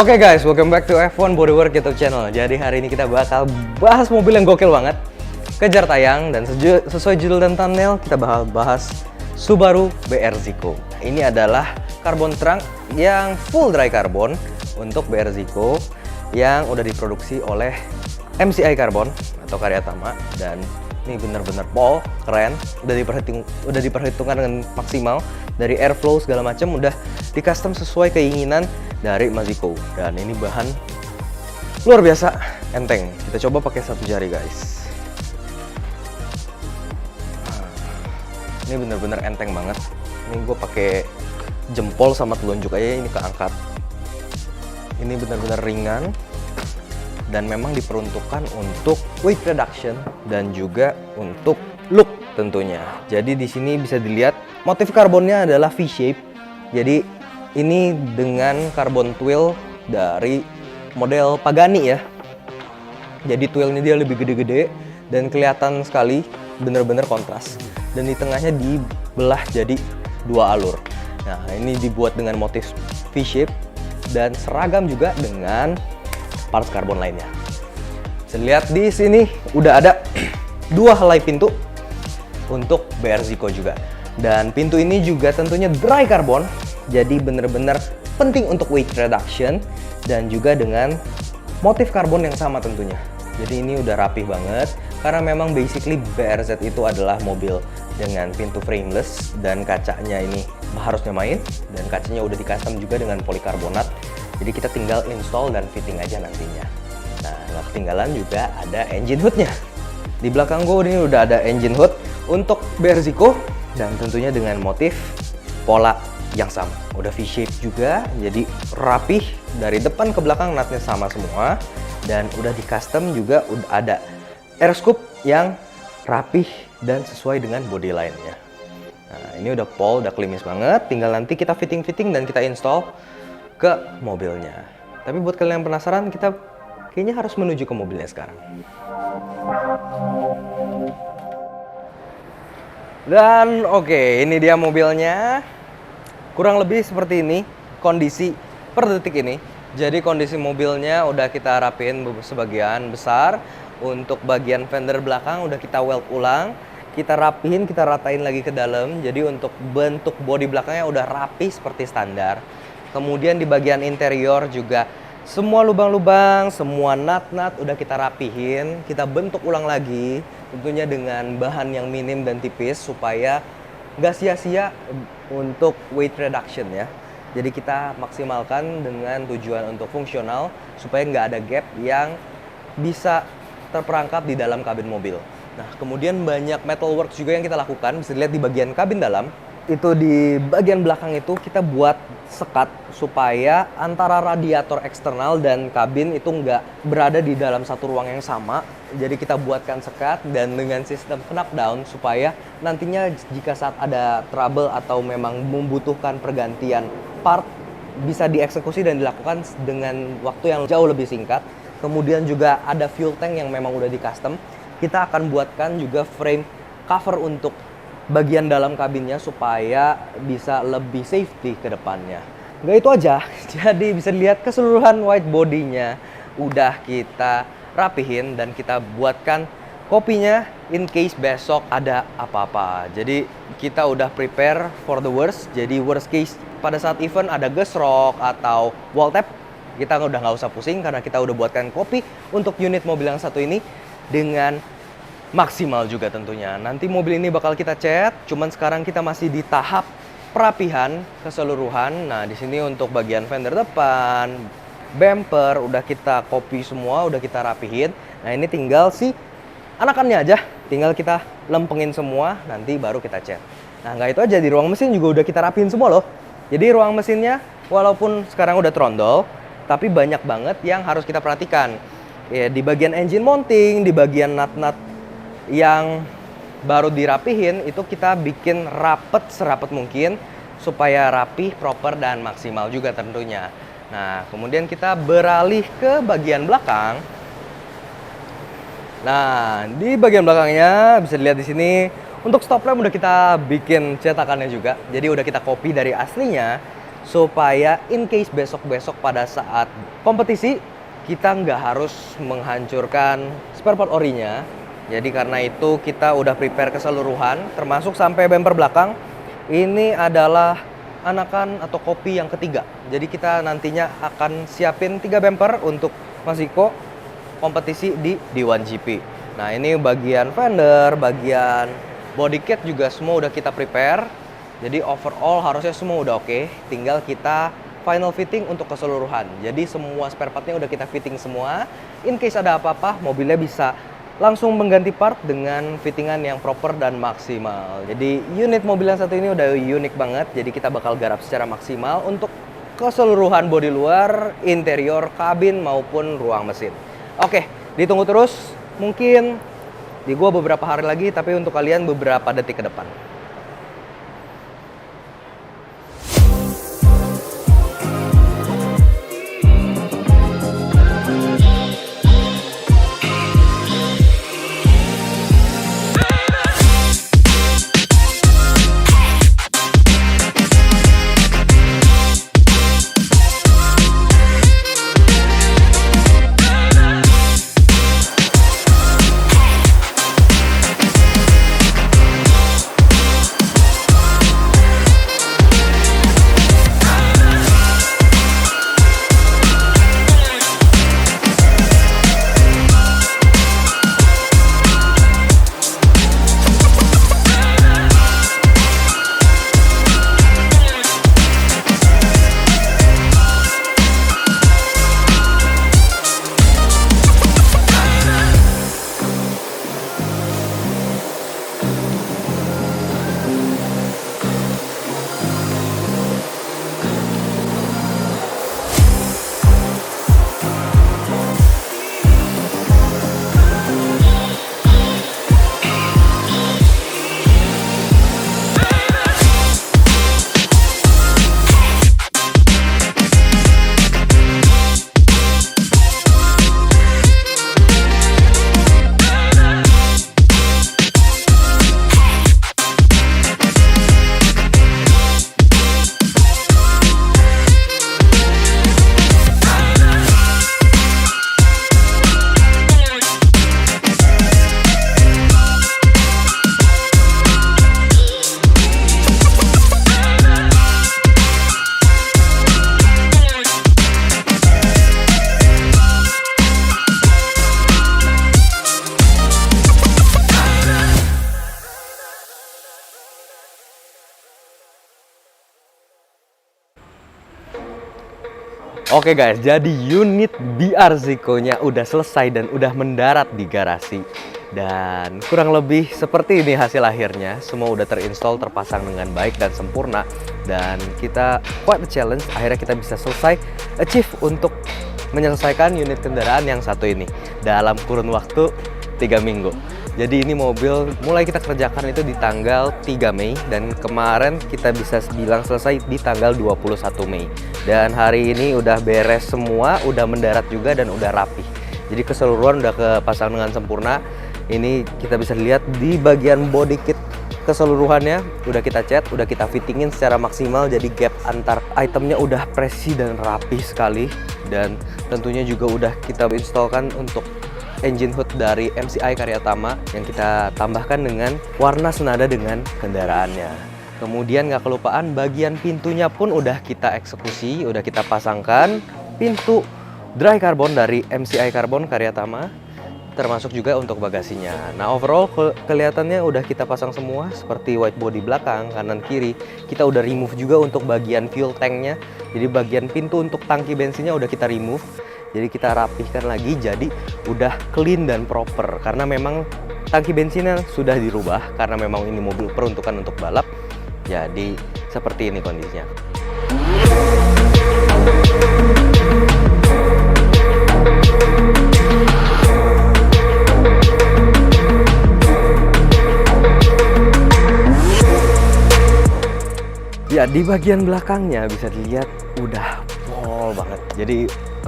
Oke guys, welcome back to F1 Bodywork YouTube channel. Jadi hari ini kita bakal bahas mobil yang gokil banget, kejar tayang, dan sesuai judul dan thumbnail kita bakal bahas Subaru BR Zico. Ini adalah karbon trunk yang full dry carbon untuk BR Zico yang udah diproduksi oleh MCI Carbon atau Karya Tama, dan ini bener-bener pol, keren, udah diperhitungkan dengan maksimal dari airflow segala macam, udah di custom sesuai keinginan dari Zico. Dan ini bahan luar biasa enteng. Kita coba pakai satu jari guys. Ini bener-bener enteng banget. Ini gue pakai jempol sama telunjuk aja, ini keangkat. Ini bener-bener ringan dan memang diperuntukkan untuk weight reduction dan juga untuk look tentunya. Jadi di sini bisa dilihat motif karbonnya adalah V-shape. Jadi ini dengan carbon twill dari model Pagani ya. Jadi twillnya dia lebih gede-gede dan kelihatan sekali, bener-bener kontras. Dan di tengahnya dibelah jadi dua alur. Nah ini dibuat dengan motif V-shape dan seragam juga dengan parts karbon lainnya. Bisa lihat di sini udah ada dua helai pintu untuk BR Zico juga. Dan pintu ini juga tentunya dry carbon, jadi bener-bener penting untuk weight reduction dan juga dengan motif karbon yang sama tentunya. Jadi ini udah rapih banget karena memang basically BRZ itu adalah mobil dengan pintu frameless dan kacanya ini harusnya main, dan kacanya udah di custom juga dengan polikarbonat. Jadi kita tinggal install dan fitting aja nantinya. Nah, nggak ketinggalan juga ada engine hoodnya. Di belakang gue ini udah ada engine hood untuk BR Zico dan tentunya dengan motif pola yang sama. Udah V-shape juga, jadi rapih dari depan ke belakang, nutnya sama semua. Dan udah di custom juga udah ada air scoop yang rapih dan sesuai dengan body line-nya. Nah, ini udah pol, udah klimis banget. Tinggal nanti kita fitting-fitting dan kita install ke mobilnya. Tapi buat kalian yang penasaran, kita kayaknya harus menuju ke mobilnya sekarang. Dan oke, ini dia mobilnya. Kurang lebih seperti ini kondisi per detik ini. Jadi kondisi mobilnya udah kita rapiin sebagian besar. Untuk bagian fender belakang udah kita weld ulang, kita rapihin, kita ratain lagi ke dalam. Jadi untuk bentuk bodi belakangnya udah rapi seperti standar. Kemudian di bagian interior juga semua lubang-lubang, semua nut-nut udah kita rapihin, kita bentuk ulang lagi, tentunya dengan bahan yang minim dan tipis supaya nggak sia-sia untuk weight reduction ya. Jadi kita maksimalkan dengan tujuan untuk fungsional supaya nggak ada gap yang bisa terperangkap di dalam kabin mobil. Nah, kemudian banyak metalwork juga yang kita lakukan, bisa dilihat di bagian kabin dalam. Itu di bagian belakang itu kita buat sekat supaya antara radiator eksternal dan kabin itu nggak berada di dalam satu ruang yang sama. Jadi kita buatkan sekat dan dengan sistem knockdown supaya nantinya jika saat ada trouble atau memang membutuhkan pergantian part bisa dieksekusi dan dilakukan dengan waktu yang jauh lebih singkat. Kemudian juga ada fuel tank yang memang udah di custom. Kita akan buatkan juga frame cover untuk bagian dalam kabinnya supaya bisa lebih safety ke depannya. Nggak itu aja, jadi bisa dilihat keseluruhan white body-nya udah kita rapihin dan kita buatkan kopinya in case besok ada apa-apa. Jadi kita udah prepare for the worst. Jadi worst case pada saat event ada gesrok atau wall tap, kita udah nggak usah pusing karena kita udah buatkan kopi untuk unit mobil yang satu ini dengan maksimal juga tentunya. Nanti mobil ini bakal kita cat, cuman sekarang kita masih di tahap perapihan keseluruhan. Nah, di sini untuk bagian fender depan, bumper udah kita kopi semua, udah kita rapihin. Nah, ini tinggal si anakannya aja, tinggal kita lempengin semua, nanti baru kita cat. Nah, nggak itu aja, di ruang mesin juga udah kita rapihin semua loh. Jadi ruang mesinnya walaupun sekarang udah trondol, tapi banyak banget yang harus kita perhatikan. Ya, di bagian engine mounting, di bagian nut-nut yang baru dirapihin itu kita bikin rapet serapet mungkin supaya rapih, proper, dan maksimal juga tentunya. Nah, kemudian kita beralih ke bagian belakang. Nah, di bagian belakangnya bisa dilihat di sini untuk stop lamp udah kita bikin cetakannya juga. Jadi udah kita copy dari aslinya. supaya in case besok-besok pada saat kompetisi kita nggak harus menghancurkan spare part orinya. Jadi karena itu kita udah prepare keseluruhan, termasuk sampai bumper belakang. Ini adalah anakan atau kopi yang ketiga. Jadi kita nantinya akan siapin 3 bumper untuk Mas Iko kompetisi di D1GP. Nah ini bagian fender, bagian body kit juga semua udah kita prepare. Jadi overall harusnya semua udah oke. Tinggal kita final fitting untuk keseluruhan. Jadi semua spare partnya udah kita fitting semua. In case ada apa-apa, mobilnya bisa langsung mengganti part dengan fittingan yang proper dan maksimal. Jadi unit mobil yang satu ini udah unik banget. Jadi kita bakal garap secara maksimal untuk keseluruhan bodi luar, interior, kabin maupun ruang mesin. Oke, ditunggu terus. Mungkin di gua beberapa hari lagi, tapi untuk kalian beberapa detik ke depan. Oke guys, jadi unit BR Ziko-nya udah selesai dan udah mendarat di garasi. Dan kurang lebih seperti ini hasil akhirnya. Semua udah terinstall, terpasang dengan baik dan sempurna. Dan kita quite a challenge, akhirnya kita bisa selesai achieve untuk menyelesaikan unit kendaraan yang satu ini dalam kurun waktu 3 minggu. Jadi ini mobil mulai kita kerjakan itu di tanggal 3 Mei dan kemarin kita bisa bilang selesai di tanggal 21 Mei. Dan hari ini udah beres semua, udah mendarat juga dan udah rapih. Jadi keseluruhan udah kepasang dengan sempurna. Ini kita bisa lihat di bagian body kit keseluruhannya udah kita cat, udah kita fittingin secara maksimal. Jadi gap antar itemnya udah presisi dan rapi sekali. Dan tentunya juga udah kita installkan untuk engine hood dari MCI Karyatama yang kita tambahkan dengan warna senada dengan kendaraannya. Kemudian nggak kelupaan bagian pintunya pun udah kita eksekusi, udah kita pasangkan pintu dry carbon dari MCI Carbon Karyatama, termasuk juga untuk bagasinya. Nah overall kelihatannya udah kita pasang semua seperti white body belakang, kanan kiri. Kita udah remove juga untuk bagian fuel tanknya. Jadi bagian pintu untuk tangki bensinnya udah kita remove. Jadi kita rapihkan lagi, jadi udah clean dan proper. Karena memang tangki bensinnya sudah dirubah, karena memang ini mobil peruntukan untuk balap. Jadi seperti ini kondisinya. Ya di bagian belakangnya bisa dilihat udah pol banget. Jadi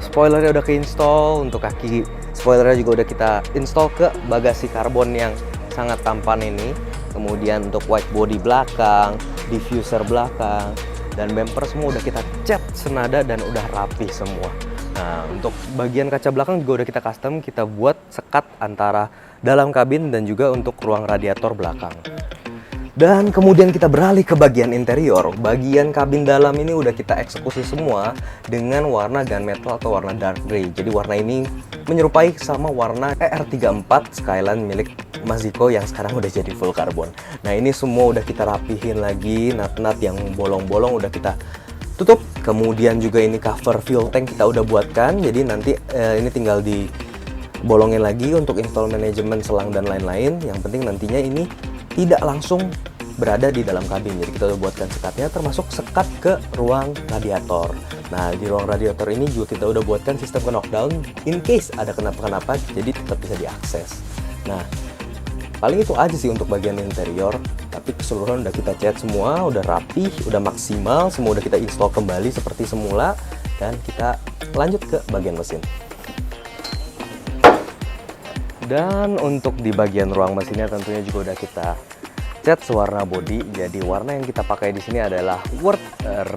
spoilernya udah keinstall, untuk kaki spoilernya juga udah kita install ke bagasi karbon yang sangat tampan ini. Kemudian untuk white body belakang, diffuser belakang, dan bumper semua udah kita cat senada dan udah rapi semua. Nah, untuk bagian kaca belakang juga udah kita custom, kita buat sekat antara dalam kabin dan juga untuk ruang radiator belakang. Dan kemudian kita beralih ke bagian interior. Bagian kabin dalam ini udah kita eksekusi semua dengan warna gunmetal atau warna dark grey. Jadi warna ini menyerupai sama warna ER34 Skyline milik Maziko yang sekarang udah jadi full carbon. Nah, ini semua udah kita rapihin lagi, nut-nut yang bolong-bolong udah kita tutup. Kemudian juga ini cover fuel tank kita udah buatkan. Jadi nanti ini tinggal dibolongin lagi untuk install manajemen selang dan lain-lain. Yang penting nantinya ini tidak langsung berada di dalam kabin. Jadi kita udah buatkan sekatnya, termasuk sekat ke ruang radiator. Nah, di ruang radiator ini juga kita udah buatkan sistem knockdown in case ada kenapa-kenapa, jadi tetap bisa diakses. Nah, paling itu aja sih untuk bagian interior. Tapi keseluruhan udah kita cat semua, udah rapih, udah maksimal, semua udah kita install kembali seperti semula. Dan kita lanjut ke bagian mesin. Dan untuk di bagian ruang mesinnya tentunya juga udah kita cat sewarna body. Jadi warna yang kita pakai di sini adalah World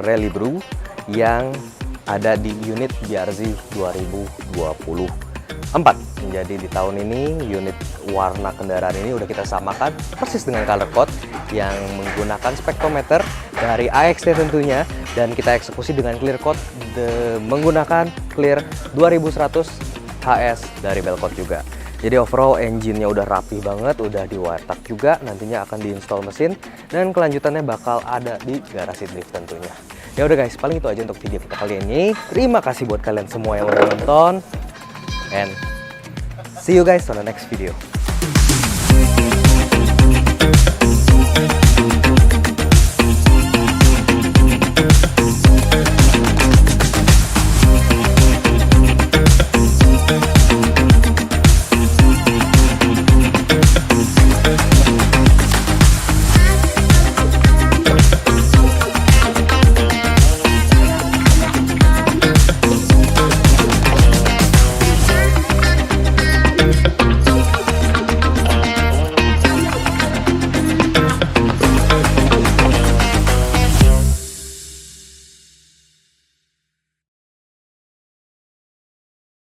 Rally Blue yang ada di unit BRZ 2024. Jadi di tahun ini unit warna kendaraan ini udah kita samakan persis dengan color code yang menggunakan spektrometer dari AXT tentunya, dan kita eksekusi dengan clear coat menggunakan clear 2100 HS dari Belcott juga. Jadi overall engine-nya udah rapi banget, udah di wiretap juga, nantinya akan diinstal mesin dan kelanjutannya bakal ada di garasi drift tentunya. Ya udah guys, paling itu aja untuk video kita kali ini. Terima kasih buat kalian semua yang udah nonton, and see you guys on the next video.